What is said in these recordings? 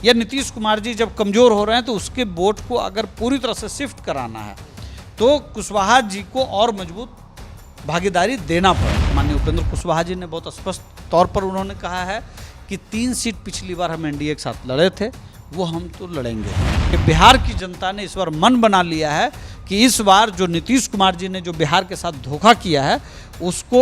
या नीतीश कुमार जी जब कमज़ोर हो रहे हैं तो उसके वोट को अगर पूरी तरह से शिफ्ट कराना है तो कुशवाहा जी को और मजबूत भागीदारी देना पड़े। माननीय उपेंद्र कुशवाहा जी ने बहुत स्पष्ट तौर पर उन्होंने कहा है कि 3 सीट पिछली बार हम एनडीए के साथ लड़े थे, वो हम तो लड़ेंगे। बिहार की जनता ने इस बार मन बना लिया है कि इस बार जो नीतीश कुमार जी ने जो बिहार के साथ धोखा किया है उसको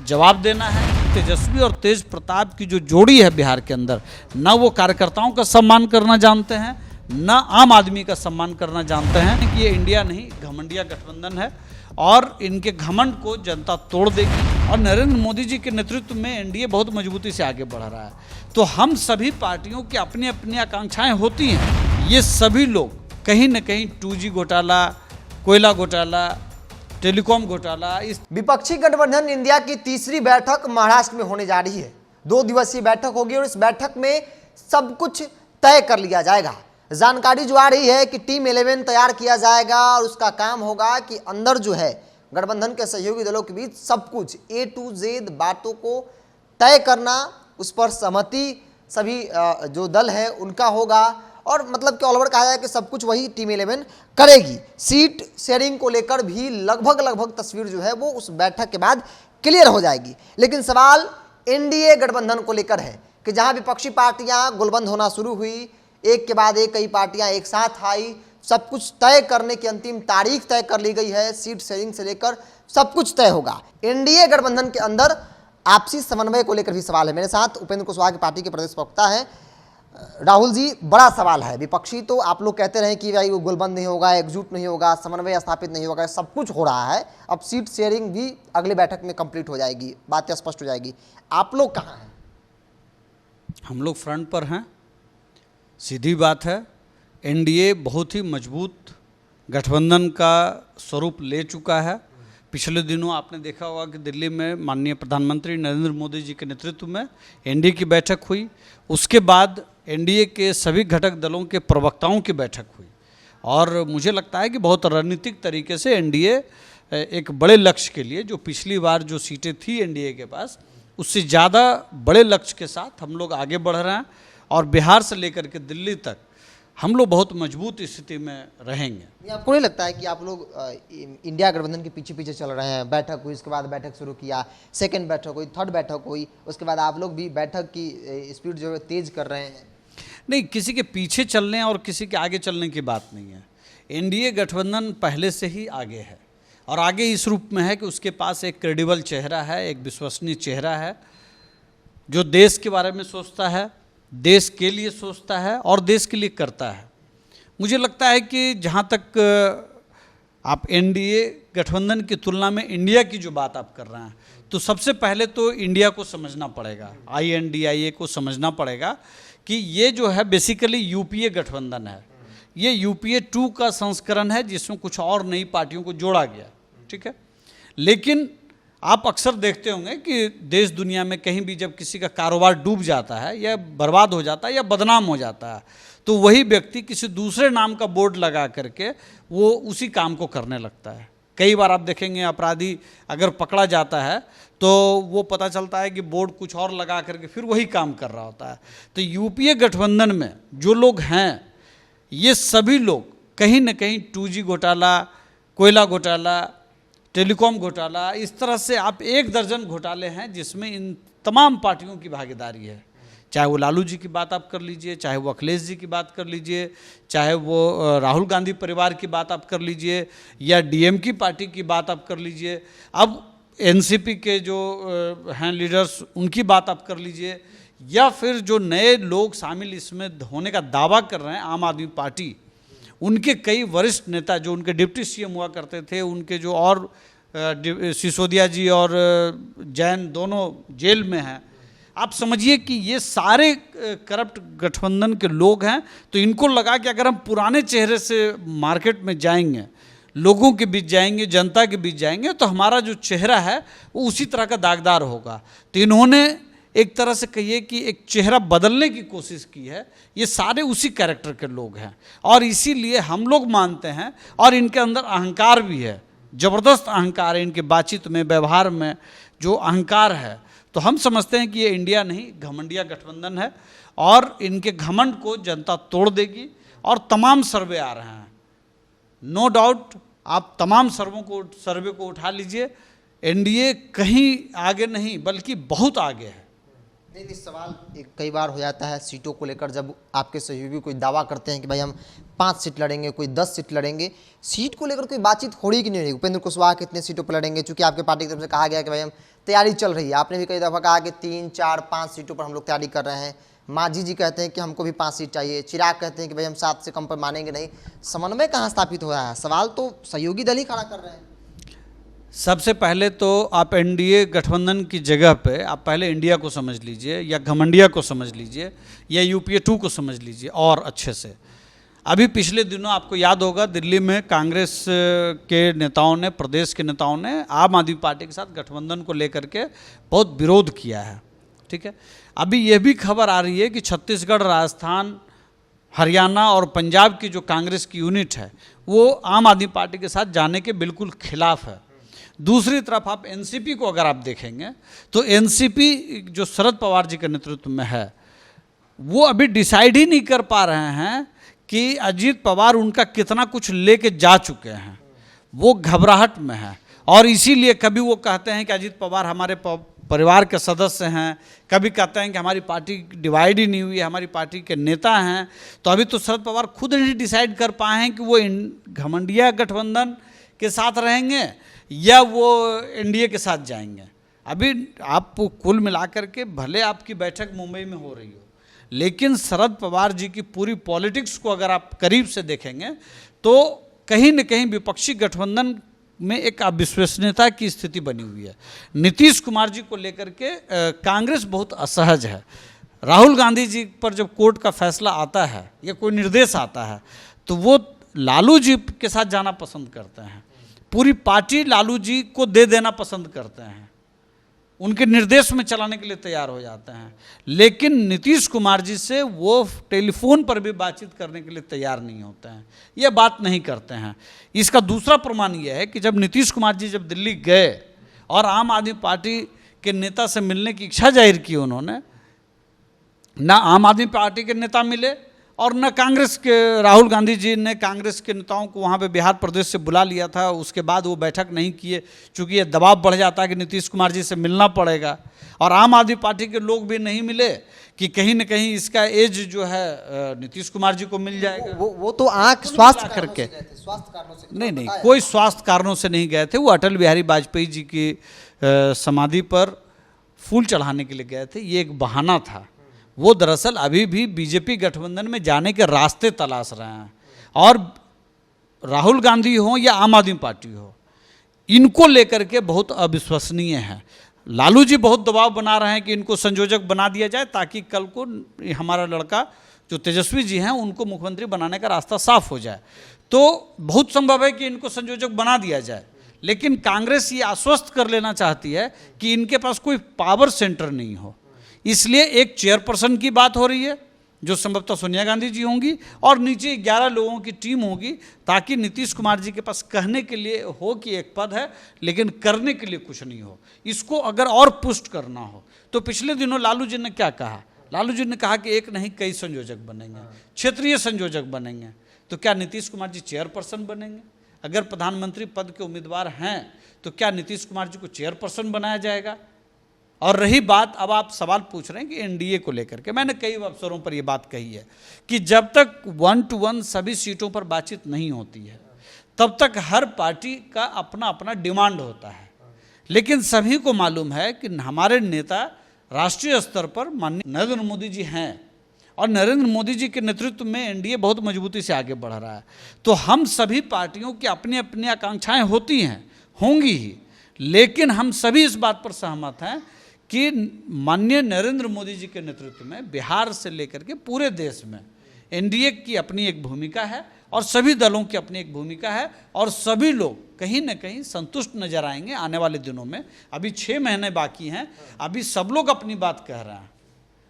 जवाब देना है। तेजस्वी और तेज प्रताप की जो जोड़ी है बिहार के अंदर, न वो कार्यकर्ताओं का सम्मान करना जानते हैं, न आम आदमी का सम्मान करना जानते हैं कि ये इंडिया नहीं घमंडिया गठबंधन है और इनके घमंड को जनता तोड़ देगी। और नरेंद्र मोदी जी के नेतृत्व में एनडीए बहुत मजबूती से आगे बढ़ रहा है। तो हम सभी पार्टियों की अपनी अपनी आकांक्षाएं होती हैं। ये सभी लोग कहीं न कहीं 2G घोटाला, कोयला घोटाला, टेलीकॉम घोटाला, इस विपक्षी गठबंधन इंडिया की तीसरी बैठक महाराष्ट्र में होने जा रही है। 2 दिवसीय बैठक होगी और इस बैठक में सब कुछ तय कर लिया जाएगा। जानकारी जो आ रही है कि टीम 11 तैयार किया जाएगा और उसका काम होगा कि अंदर जो है गठबंधन के सहयोगी दलों के बीच सब कुछ A to Z बातों को तय करना, उस पर सहमति सभी जो दल है उनका होगा और मतलब कि ऑल ओवर कहा जाए कि सब कुछ वही टीम 11 करेगी। सीट शेयरिंग को लेकर भी लगभग तस्वीर जो है वो उस बैठक के बाद क्लियर हो जाएगी। लेकिन सवाल एनडीए गठबंधन को लेकर है कि जहां विपक्षी पार्टियां गुलबंद होना शुरू हुई, एक के बाद एक कई पार्टियां एक साथ आई, सब कुछ तय करने की अंतिम तारीख तय कर ली गई है। सीट शेयरिंग से लेकर सब कुछ तय होगा। एनडीए गठबंधन के अंदर आपसी समन्वय को लेकर भी सवाल है। मेरे साथ उपेंद्र कुशवाहा की पार्टी के प्रदेश प्रवक्ता हैं। राहुल जी, बड़ा सवाल है। विपक्षी तो आप लोग कहते रहे कि भाई वो गुलबंद नहीं होगा, एकजुट नहीं होगा, समन्वय स्थापित नहीं होगा, सब कुछ हो रहा है। अब सीट शेयरिंग भी अगली बैठक में कंप्लीट हो जाएगी, बातें स्पष्ट हो जाएगी। आप लोग कहाँ हैं? हम लोग फ्रंट पर हैं। सीधी बात है, एनडीए बहुत ही मजबूत गठबंधन का स्वरूप ले चुका है। पिछले दिनों आपने देखा होगा कि दिल्ली में माननीय प्रधानमंत्री नरेंद्र मोदी जी के नेतृत्व में एनडीए की बैठक हुई। उसके बाद एनडीए के सभी घटक दलों के प्रवक्ताओं की बैठक हुई और मुझे लगता है कि बहुत रणनीतिक तरीके से एनडीए एक बड़े लक्ष्य के लिए, जो पिछली बार जो सीटें थी एनडीए के पास, उससे ज़्यादा बड़े लक्ष्य के साथ हम लोग आगे बढ़ रहे हैं और बिहार से लेकर के दिल्ली तक हम लोग बहुत मजबूत स्थिति में रहेंगे। आपको नहीं लगता है कि आप लोग इंडिया गठबंधन के पीछे पीछे चल रहे हैं? बैठक हुई, उसके बाद बैठक शुरू किया, सेकंड बैठक हुई, थर्ड बैठक हुई, उसके बाद आप लोग भी बैठक की स्पीड जो है तेज कर रहे हैं। नहीं, किसी के पीछे चलने और किसी के आगे चलने की बात नहीं है। एनडीए गठबंधन पहले से ही आगे है और आगे इस रूप में है कि उसके पास एक क्रेडिबल चेहरा है, एक विश्वसनीय चेहरा है जो देश के बारे में सोचता है, देश के लिए सोचता है और देश के लिए करता है। मुझे लगता है कि जहाँ तक आप एनडीए गठबंधन की तुलना में इंडिया की जो बात आप कर रहे हैं, तो सबसे पहले तो इंडिया को समझना पड़ेगा, INDIA को समझना पड़ेगा कि ये जो है बेसिकली यूपीए गठबंधन है। ये UPA 2 का संस्करण है जिसमें कुछ और नई पार्टियों को जोड़ा गया, ठीक है। लेकिन आप अक्सर देखते होंगे कि देश दुनिया में कहीं भी जब किसी का कारोबार डूब जाता है या बर्बाद हो जाता है या बदनाम हो जाता है, तो वही व्यक्ति किसी दूसरे नाम का बोर्ड लगा करके वो उसी काम को करने लगता है। कई बार आप देखेंगे अपराधी अगर पकड़ा जाता है तो वो पता चलता है कि बोर्ड कुछ और लगा करके फिर वही काम कर रहा होता है। तो यूपीए गठबंधन में जो लोग हैं, ये सभी लोग कहीं न कहीं 2G घोटाला, कोयला घोटाला, टेलीकॉम घोटाला, इस तरह से आप 1 दर्जन घोटाले हैं जिसमें इन तमाम पार्टियों की भागीदारी है। चाहे वो लालू जी की बात आप कर लीजिए, चाहे वो अखिलेश जी की बात कर लीजिए, चाहे वो राहुल गांधी परिवार की बात आप कर लीजिए या डीएम की पार्टी की बात आप कर लीजिए, अब एनसीपी के जो हैं लीडर्स उनकी बात आप कर लीजिए, या फिर जो नए लोग शामिल इसमें होने का दावा कर रहे हैं, आम आदमी पार्टी, उनके कई वरिष्ठ नेता जो उनके डिप्टी सीएम हुआ करते थे, उनके जो और सिसोदिया जी और जैन दोनों जेल में हैं। आप समझिए कि ये सारे करप्ट गठबंधन के लोग हैं। तो इनको लगा कि अगर हम पुराने चेहरे से मार्केट में जाएंगे, लोगों के बीच जाएंगे, जनता के बीच जाएंगे, तो हमारा जो चेहरा है वो उसी तरह का दागदार होगा। तो इन्होंने एक तरह से कहिए कि एक चेहरा बदलने की कोशिश की है। ये सारे उसी कैरेक्टर के लोग हैं और इसीलिए हम लोग मानते हैं, और इनके अंदर अहंकार भी है, ज़बरदस्त अहंकार है इनके बातचीत में, व्यवहार में जो अहंकार है। तो हम समझते हैं कि ये इंडिया नहीं घमंडिया गठबंधन है और इनके घमंड को जनता तोड़ देगी। और तमाम सर्वे आ रहे हैं, नो डाउट, आप तमाम सर्वे को उठा लीजिए, एनडीए कहीं आगे नहीं बल्कि बहुत आगे है। नहीं, सवाल कई बार हो जाता है सीटों को लेकर, जब आपके सहयोगी कोई दावा करते हैं कि भाई हम 5 सीट लड़ेंगे, कोई 10 सीट लड़ेंगे, सीट को लेकर कोई बातचीत हो रही कि नहीं रही? उपेंद्र कुशवाहा कितने सीटों पर लड़ेंगे? चूंकि आपके पार्टी की तरफ से कहा गया कि भाई हम तैयारी चल रही है, आपने भी कई दफ़ा कहा कि 3, 4, 5 सीटों पर हम लोग तैयारी कर रहे हैं। मांझी जी कहते हैं कि हमको भी 5 सीट चाहिए, चिराग कहते हैं कि भाई हम 7 से कम पर मानेंगे नहीं। समन्वय कहाँ स्थापित हो रहा है? सवाल तो सहयोगी दल ही खड़ा कर रहे हैं। सबसे पहले तो आप एनडीए गठबंधन की जगह पे आप पहले इंडिया को समझ लीजिए, या घमंडिया को समझ लीजिए, या यूपीए 2 को समझ लीजिए और अच्छे से। अभी पिछले दिनों आपको याद होगा, दिल्ली में कांग्रेस के नेताओं ने, प्रदेश के नेताओं ने आम आदमी पार्टी के साथ गठबंधन को लेकर के बहुत विरोध किया है, ठीक है। अभी यह भी खबर आ रही है कि छत्तीसगढ़, राजस्थान, हरियाणा और पंजाब की जो कांग्रेस की यूनिट है वो आम आदमी पार्टी के साथ जाने के बिल्कुल खिलाफ है। दूसरी तरफ आप एनसीपी को अगर आप देखेंगे तो एनसीपी जो शरद पवार जी के नेतृत्व में है, वो अभी डिसाइड ही नहीं कर पा रहे हैं कि अजीत पवार उनका कितना कुछ लेके जा चुके हैं। वो घबराहट में है, और इसीलिए कभी वो कहते हैं कि अजीत पवार हमारे परिवार के सदस्य हैं, कभी कहते हैं कि हमारी पार्टी डिवाइड ही नहीं हुई है, हमारी पार्टी के नेता हैं। तो अभी तो शरद पवार खुद नहीं डिसाइड कर पाए हैं कि वो घमंडिया गठबंधन के साथ रहेंगे या वो एनडीए के साथ जाएंगे। अभी आप कुल मिलाकर के भले आपकी बैठक मुंबई में हो रही हो, लेकिन शरद पवार जी की पूरी पॉलिटिक्स को अगर आप करीब से देखेंगे तो कहीं न कहीं विपक्षी गठबंधन में एक अविश्वसनीयता की स्थिति बनी हुई है। नीतीश कुमार जी को लेकर के कांग्रेस बहुत असहज है। राहुल गांधी जी पर जब कोर्ट का फैसला आता है या कोई निर्देश आता है तो वो लालू जी के साथ जाना पसंद करते हैं, पूरी पार्टी लालू जी को दे देना पसंद करते हैं, उनके निर्देश में चलाने के लिए तैयार हो जाते हैं। लेकिन नीतीश कुमार जी से वो टेलीफोन पर भी बातचीत करने के लिए तैयार नहीं होते हैं, ये बात नहीं करते हैं। इसका दूसरा प्रमाण यह है कि जब नीतीश कुमार जी जब दिल्ली गए और आम आदमी पार्टी के नेता से मिलने की इच्छा जाहिर की उन्होंने, ना आम आदमी पार्टी के नेता मिले और न कांग्रेस के, राहुल गांधी जी ने कांग्रेस के नेताओं को वहाँ पे बिहार प्रदेश से बुला लिया था, उसके बाद वो बैठक नहीं किए, चूँकि ये दबाव बढ़ जाता है कि नीतीश कुमार जी से मिलना पड़ेगा। और आम आदमी पार्टी के लोग भी नहीं मिले कि कहीं न कहीं इसका एज जो है नीतीश कुमार जी को मिल जाएगा। वो तो आँख स्वास्थ्य करके, स्वास्थ्य कारणों से नहीं, कोई स्वास्थ्य कारणों से नहीं गए थे। वो अटल बिहारी वाजपेयी जी की समाधि पर फूल चढ़ाने के लिए गए थे, ये एक बहाना था। वो दरअसल अभी भी बीजेपी गठबंधन में जाने के रास्ते तलाश रहे हैं, और राहुल गांधी हो या आम आदमी पार्टी हो, इनको लेकर के बहुत अविश्वसनीय है। लालू जी बहुत दबाव बना रहे हैं कि इनको संयोजक बना दिया जाए ताकि कल को हमारा लड़का जो तेजस्वी जी हैं उनको मुख्यमंत्री बनाने का रास्ता साफ हो जाए। तो बहुत संभव है कि इनको संयोजक बना दिया जाए, लेकिन कांग्रेस ये आश्वस्त कर लेना चाहती है कि इनके पास कोई पावर सेंटर नहीं हो। इसलिए एक चेयरपर्सन की बात हो रही है जो संभवतः सोनिया गांधी जी होंगी, और नीचे 11 लोगों की टीम होगी, ताकि नीतीश कुमार जी के पास कहने के लिए हो कि एक पद है लेकिन करने के लिए कुछ नहीं हो। इसको अगर और पुष्ट करना हो तो पिछले दिनों लालू जी ने क्या कहा? लालू जी ने कहा कि एक नहीं कई संयोजक बनेंगे, क्षेत्रीय संयोजक बनेंगे। तो क्या नीतीश कुमार जी चेयरपर्सन बनेंगे? अगर प्रधानमंत्री पद के उम्मीदवार हैं तो क्या नीतीश कुमार जी को चेयरपर्सन बनाया जाएगा? और रही बात, अब आप सवाल पूछ रहे हैं कि एनडीए को लेकर के, मैंने कई अवसरों पर यह बात कही है कि जब तक 1 to 1 सभी सीटों पर बातचीत नहीं होती है तब तक हर पार्टी का अपना अपना डिमांड होता है। लेकिन सभी को मालूम है कि हमारे नेता राष्ट्रीय स्तर पर माननीय नरेंद्र मोदी जी हैं, और नरेंद्र मोदी जी के नेतृत्व में एनडीए बहुत मजबूती से आगे बढ़ रहा है। तो हम सभी पार्टियों की अपनी अपनी आकांक्षाएं होती हैं, होंगी ही, लेकिन हम सभी इस बात पर सहमत हैं कि माननीय नरेंद्र मोदी जी के नेतृत्व में बिहार से लेकर के पूरे देश में एनडीए की अपनी एक भूमिका है और सभी दलों की अपनी एक भूमिका है, और सभी लोग कहीं न कहीं संतुष्ट नजर आएंगे आने वाले दिनों में। अभी 6 महीने बाकी हैं, अभी सब लोग अपनी बात कह रहे हैं,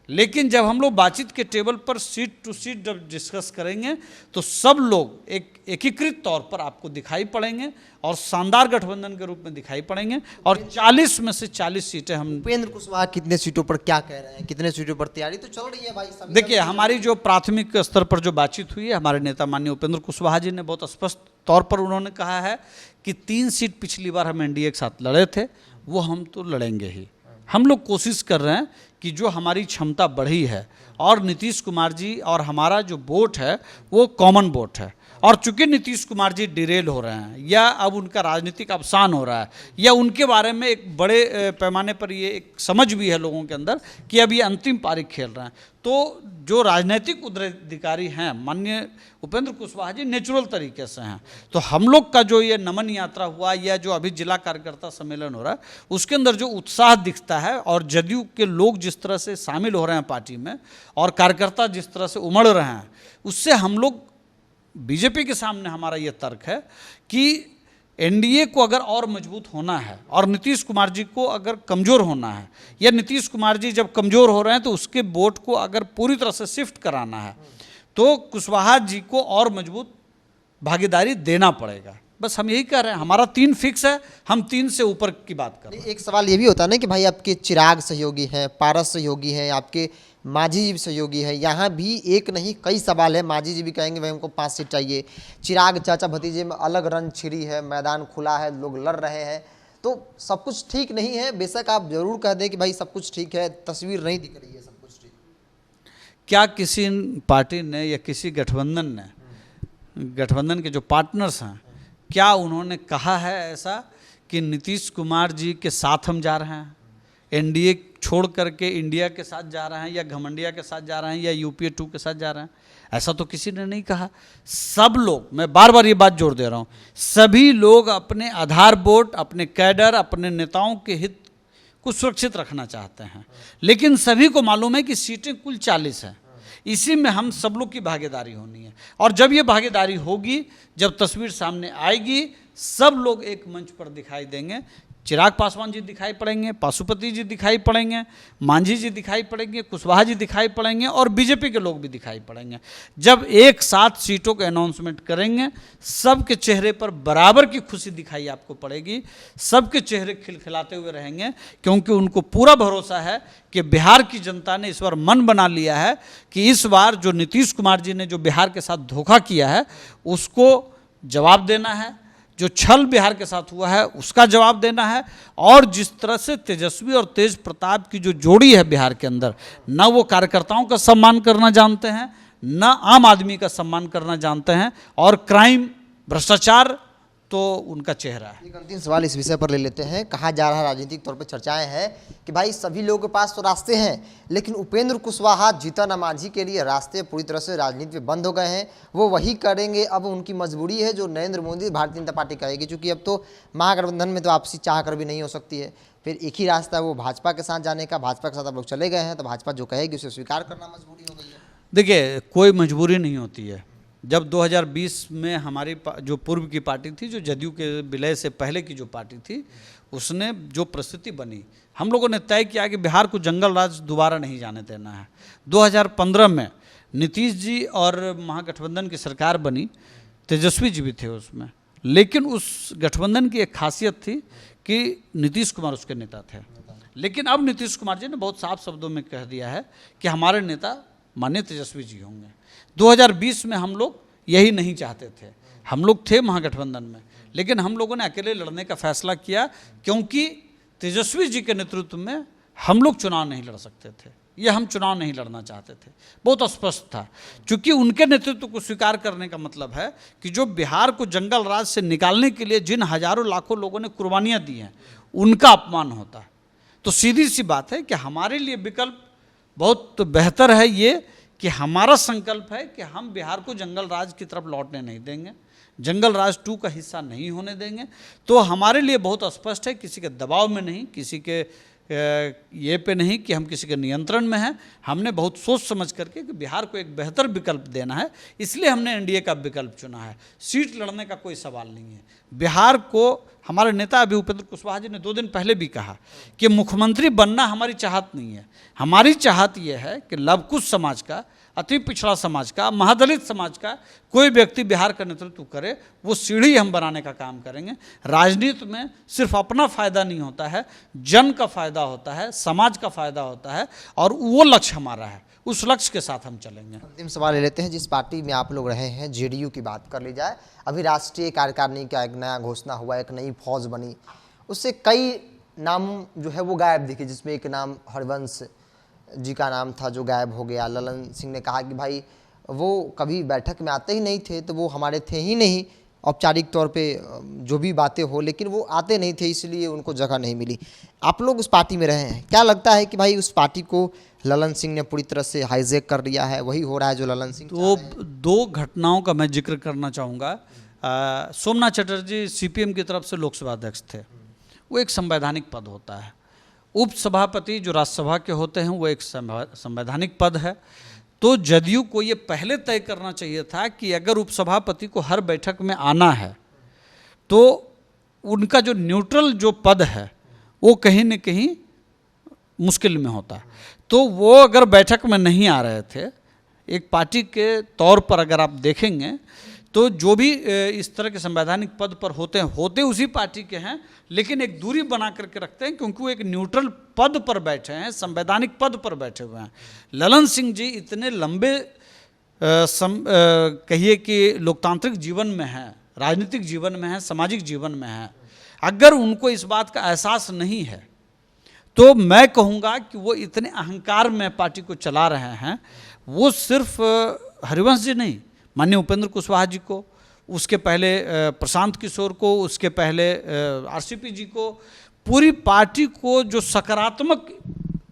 लेकिन जब हम लोग बातचीत के टेबल पर सीट टू सीट जब डिस्कस करेंगे तो सब लोग एक एकीकृत तौर पर आपको दिखाई पड़ेंगे और शानदार गठबंधन के रूप में दिखाई पड़ेंगे। और 40 में से 40 सीटें हम। उपेंद्र कुशवाहा कितने सीटों पर क्या कह रहे हैं, कितने सीटों पर तैयारी तो चल रही है भाई? देखिए, हमारी जो प्राथमिक स्तर पर जो बातचीत हुई है, हमारे नेता माननीय उपेंद्र कुशवाहा जी ने बहुत स्पष्ट तौर पर उन्होंने कहा है कि 3 सीट पिछली बार हम एनडीए के साथ लड़े थे, वो हम तो लड़ेंगे ही। हम लोग कोशिश कर रहे हैं कि जो हमारी क्षमता बढ़ी है और नीतीश कुमार जी और हमारा जो वोट है वो कॉमन वोट है, और चूंकि नीतीश कुमार जी डिरेल हो रहे हैं या अब उनका राजनीतिक अवसान हो रहा है या उनके बारे में एक बड़े पैमाने पर ये एक समझ भी है लोगों के अंदर कि अब ये अंतिम पारी खेल रहे हैं, तो जो राजनीतिक उत्तराधिकारी हैं माननीय उपेंद्र कुशवाहा जी नेचुरल तरीके से हैं। तो हम लोग का जो ये नमन यात्रा हुआ या जो अभी जिला कार्यकर्ता सम्मेलन हो रहा है उसके अंदर जो उत्साह दिखता है और जदयू के लोग जिस तरह से शामिल हो रहे हैं पार्टी में और कार्यकर्ता जिस तरह से उमड़ रहे हैं, उससे हम लोग बीजेपी के सामने हमारा ये तर्क है कि एनडीए को अगर और मजबूत होना है और नीतीश कुमार जी को अगर कमज़ोर होना है या नीतीश कुमार जी जब कमज़ोर हो रहे हैं तो उसके वोट को अगर पूरी तरह से शिफ्ट कराना है तो कुशवाहा जी को और मजबूत भागीदारी देना पड़ेगा। बस हम यही कह रहे हैं, हमारा 3 फिक्स है, हम 3 से ऊपर की बात कर रहे हैं। एक सवाल ये भी होता है ना कि भाई आपके चिराग सहयोगी हैं, पारस सहयोगी हैं, आपके मांझी जी भी सहयोगी है, यहाँ भी एक नहीं कई सवाल है। मांझी जी भी कहेंगे भाई हमको 5 सीट चाहिए, चिराग चाचा भतीजे में अलग रन छिड़ी है, मैदान खुला है, लोग लड़ रहे हैं, तो सब कुछ ठीक नहीं है। बेशक आप जरूर कह दें कि भाई सब कुछ ठीक है, तस्वीर नहीं दिख रही है सब कुछ ठीक। क्या किसी पार्टी ने या किसी गठबंधन ने, गठबंधन के जो पार्टनर्स हैं, क्या उन्होंने कहा है ऐसा कि नीतीश कुमार जी के साथ हम जा रहे हैं, एनडीए छोड़ करके इंडिया के साथ जा रहे हैं या घमंडिया के साथ जा रहे हैं या यूपीए 2 के साथ जा रहे हैं? ऐसा तो किसी ने नहीं कहा। सब लोग, मैं बार बार ये बात जोर दे रहा हूँ, सभी लोग अपने आधार वोट, अपने कैडर, अपने नेताओं के हित को सुरक्षित रखना चाहते हैं, लेकिन सभी को मालूम है कि सीटें कुल 40 हैं। इसी में हम सब लोग की भागीदारी होनी है, और जब ये भागीदारी होगी, जब तस्वीर सामने आएगी, सब लोग एक मंच पर दिखाई देंगे। चिराग पासवान जी दिखाई पड़ेंगे, पाशुपति जी दिखाई पड़ेंगे, मांझी जी दिखाई पड़ेंगे, कुशवाहा जी दिखाई पड़ेंगे और बीजेपी के लोग भी दिखाई पड़ेंगे। जब एक साथ सीटों के अनाउंसमेंट करेंगे, सबके चेहरे पर बराबर की खुशी दिखाई आपको पड़ेगी, सबके चेहरे खिलखिलाते हुए रहेंगे, क्योंकि उनको पूरा भरोसा है कि बिहार की जनता ने इस बार मन बना लिया है कि इस बार जो नीतीश कुमार जी ने जो बिहार के साथ धोखा किया है उसको जवाब देना है, जो छल बिहार के साथ हुआ है उसका जवाब देना है, और जिस तरह से तेजस्वी और तेज प्रताप की जो जोड़ी है बिहार के अंदर, न वो कार्यकर्ताओं का सम्मान करना जानते हैं, न आम आदमी का सम्मान करना जानते हैं, और क्राइम, भ्रष्टाचार तो उनका चेहरा है। एक अंतिम सवाल इस विषय पर ले लेते हैं। कहा जा रहा है, राजनीतिक तौर पर चर्चाएं हैं कि भाई सभी लोगों के पास तो रास्ते हैं, लेकिन उपेंद्र कुशवाहा, जीतन मांझी के लिए रास्ते पूरी तरह से राजनीति में बंद हो गए हैं। वो वही करेंगे, अब उनकी मजबूरी है जो नरेंद्र मोदी भारतीय जनता पार्टी कहेगी, क्योंकि अब तो महागठबंधन में तो आपसी चाह कर भी नहीं हो सकती है। फिर एक ही रास्ता है वो भाजपा के साथ जाने का। भाजपा के साथ आप लोग चले गए हैं तो भाजपा जो कहेगी उसे स्वीकार करना मजबूरी हो गई है। देखिए, कोई मजबूरी नहीं होती है। जब 2020 में हमारी जो पूर्व की पार्टी थी, जो जदयू के विलय से पहले की जो पार्टी थी, उसने जो परिस्थिति बनी, हम लोगों ने तय किया कि बिहार को जंगल राज दोबारा नहीं जाने देना है। 2015 में नीतीश जी और महागठबंधन की सरकार बनी, तेजस्वी जी भी थे उसमें, लेकिन उस गठबंधन की एक खासियत थी कि नीतीश कुमार उसके नेता थे। लेकिन अब नीतीश कुमार जी ने बहुत साफ शब्दों में कह दिया है कि हमारे नेता माननीय तेजस्वी जी होंगे। 2020 में हम लोग यही नहीं चाहते थे, हम लोग थे महागठबंधन में, लेकिन हम लोगों ने अकेले लड़ने का फैसला किया, क्योंकि तेजस्वी जी के नेतृत्व में हम लोग चुनाव नहीं लड़ सकते थे, ये हम चुनाव नहीं लड़ना चाहते थे, बहुत स्पष्ट था। क्योंकि उनके नेतृत्व को स्वीकार करने का मतलब है कि जो बिहार को जंगल राज से निकालने के लिए जिन हजारों लाखों लोगों ने कुर्बानियाँ दी हैं, उनका अपमान होता है। तो सीधी सी बात है कि हमारे लिए विकल्प बहुत बेहतर है ये कि हमारा संकल्प है कि हम बिहार को जंगल राज की तरफ लौटने नहीं देंगे, जंगल राज 2 का हिस्सा नहीं होने देंगे। तो हमारे लिए बहुत स्पष्ट है, किसी के दबाव में नहीं, किसी के ये पे नहीं कि हम किसी के नियंत्रण में हैं। हमने बहुत सोच समझ करके कि बिहार को एक बेहतर विकल्प देना है, इसलिए हमने एनडीए का विकल्प चुना है। सीट लड़ने का कोई सवाल नहीं है। बिहार को हमारे नेता अभी उपेंद्र कुशवाहा जी ने 2 दिन पहले भी कहा कि मुख्यमंत्री बनना हमारी चाहत नहीं है। हमारी चाहत ये है कि लवकुश समाज का, अति पिछड़ा समाज का, महादलित समाज का कोई व्यक्ति बिहार का नेतृत्व करे, वो सीढ़ी हम बनाने का काम करेंगे। राजनीति में सिर्फ अपना फायदा नहीं होता है, जन का फायदा होता है, समाज का फायदा होता है, और वो लक्ष्य हमारा है। उस लक्ष्य के साथ हम चलेंगे। अंतिम सवाल ले लेते हैं, जिस पार्टी में आप लोग रहे हैं, जेडीयू की बात कर ली जाए। अभी राष्ट्रीय कार्यकारिणी का एक नया घोषणा हुआ, एक नई फौज बनी, उससे कई नाम जो है वो गायब दिखे, जिसमें एक नाम हरिवंश जी का नाम था जो गायब हो गया। ललन सिंह ने कहा कि भाई वो कभी बैठक में आते ही नहीं थे, तो वो हमारे थे ही नहीं औपचारिक तौर पे, जो भी बातें हो, लेकिन वो आते नहीं थे, इसलिए उनको जगह नहीं मिली। आप लोग उस पार्टी में रहे हैं, क्या लगता है कि भाई उस पार्टी को ललन सिंह ने पूरी तरह से हाईजैक कर लिया है, वही हो रहा है जो ललन सिंह तो 2 घटनाओं का मैं जिक्र करना चाहूँगा। सोमनाथ चटर्जी सीपीएम की तरफ से लोकसभा अध्यक्ष थे। वो एक संवैधानिक पद होता है। उप सभापति जो राज्यसभा के होते हैं वो एक संवैधानिक पद है। तो जदयू को ये पहले तय करना चाहिए था कि अगर उपसभापति को हर बैठक में आना है तो उनका जो न्यूट्रल जो पद है वो कहीं न कहीं मुश्किल में होता। तो वो अगर बैठक में नहीं आ रहे थे, एक पार्टी के तौर पर अगर आप देखेंगे तो जो भी इस तरह के संवैधानिक पद पर होते उसी पार्टी के हैं, लेकिन एक दूरी बना करके रखते हैं, क्योंकि वो एक न्यूट्रल पद पर बैठे हैं, संवैधानिक पद पर बैठे हुए हैं। ललन सिंह जी इतने लंबे कहिए कि लोकतांत्रिक जीवन में हैं, राजनीतिक जीवन में हैं, सामाजिक जीवन में हैं। अगर उनको इस बात का एहसास नहीं है तो मैं कहूँगा कि वो इतने अहंकार में पार्टी को चला रहे हैं। वो सिर्फ हरिवंश जी नहीं, माननीय उपेंद्र कुशवाहा जी को, उसके पहले प्रशांत किशोर को, उसके पहले आरसीपी जी को, पूरी पार्टी को जो सकारात्मक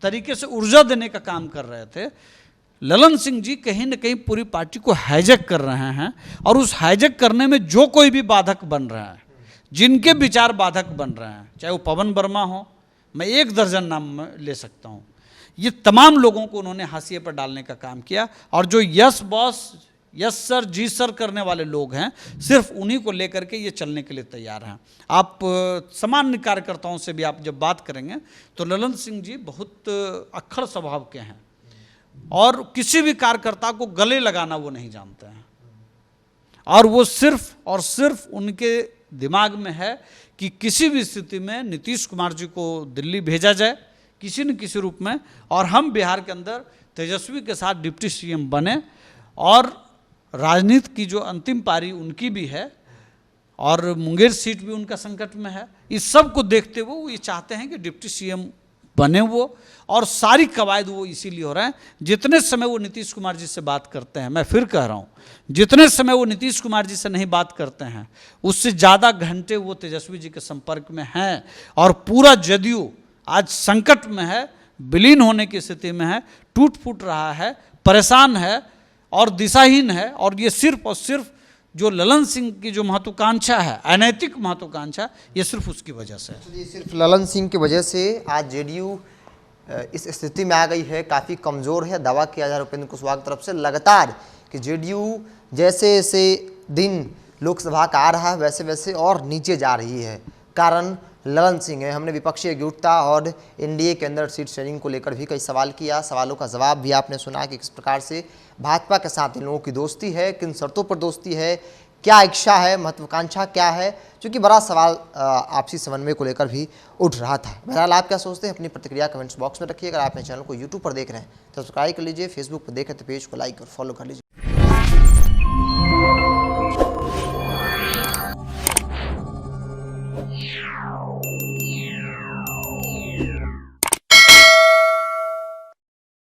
तरीके से ऊर्जा देने का काम कर रहे थे, ललन सिंह जी कहीं न कहीं पूरी पार्टी को हाईजैक कर रहे हैं। और उस हाईजैक करने में जो कोई भी बाधक बन रहा है, जिनके विचार बाधक बन रहे हैं, चाहे वो पवन वर्मा हो, मैं 1 दर्जन नाम ले सकता हूँ, ये तमाम लोगों को उन्होंने हाशिए पर डालने का काम किया। और जो यस बॉस, यस सर, जी सर करने वाले लोग हैं, सिर्फ उन्हीं को लेकर के ये चलने के लिए तैयार हैं। आप सामान्य कार्यकर्ताओं से भी आप जब बात करेंगे तो ललन सिंह जी बहुत अक्खड़ स्वभाव के हैं, और किसी भी कार्यकर्ता को गले लगाना वो नहीं जानते हैं। और वो सिर्फ और सिर्फ उनके दिमाग में है कि किसी भी स्थिति में नीतीश कुमार जी को दिल्ली भेजा जाए किसी न किसी रूप में, और हम बिहार के अंदर तेजस्वी के साथ डिप्टी सीएम बने। और राजनीति की जो अंतिम पारी उनकी भी है, और मुंगेर सीट भी उनका संकट में है। इस सब को देखते हुए वो ये चाहते हैं कि डिप्टी सीएम बने वो, और सारी कवायद वो इसीलिए हो रहे हैं। जितने समय वो नीतीश कुमार जी से बात करते हैं, मैं फिर कह रहा हूँ, जितने समय वो नीतीश कुमार जी से नहीं बात करते हैं, उससे ज़्यादा घंटे वो तेजस्वी जी के संपर्क में हैं। और पूरा जदयू आज संकट में है, विलीन होने की स्थिति में है, टूट फूट रहा है, परेशान है और दिशाहीन है। और ये सिर्फ और सिर्फ जो ललन सिंह की जो महत्वाकांक्षा है, अनैतिक महत्वाकांक्षा, ये सिर्फ उसकी वजह से है। ये सिर्फ ललन सिंह की वजह से आज जेडीयू इस स्थिति में आ गई है, काफ़ी कमज़ोर है। दावा किया जा रहा है उपेंद्र कुशवाहा की तरफ से लगातार कि जेडीयू जैसे जैसे दिन लोकसभा का आ रहा है वैसे वैसे और नीचे जा रही है। कारण ललन सिंह है। हमने विपक्षी एकजुटता और एनडीए के अंदर सीट शेयरिंग को लेकर भी कई सवाल किया, सवालों का जवाब भी आपने सुना कि किस प्रकार से भाजपा के साथ इन लोगों की दोस्ती है, किन शर्तों पर दोस्ती है, क्या इच्छा है, महत्वाकांक्षा क्या है, क्योंकि बड़ा सवाल आपसी समन्वय को लेकर भी उठ रहा था। बहरहाल आप क्या सोचते हैं, अपनी प्रतिक्रिया कमेंट्स बॉक्स में रखिए। अगर आप मेरे चैनल को यूट्यूब पर देख रहे हैं तो सब्सक्राइब कर लीजिए, फेसबुक पर देख रहे हैं तो पेज को लाइक और फॉलो कर लीजिए।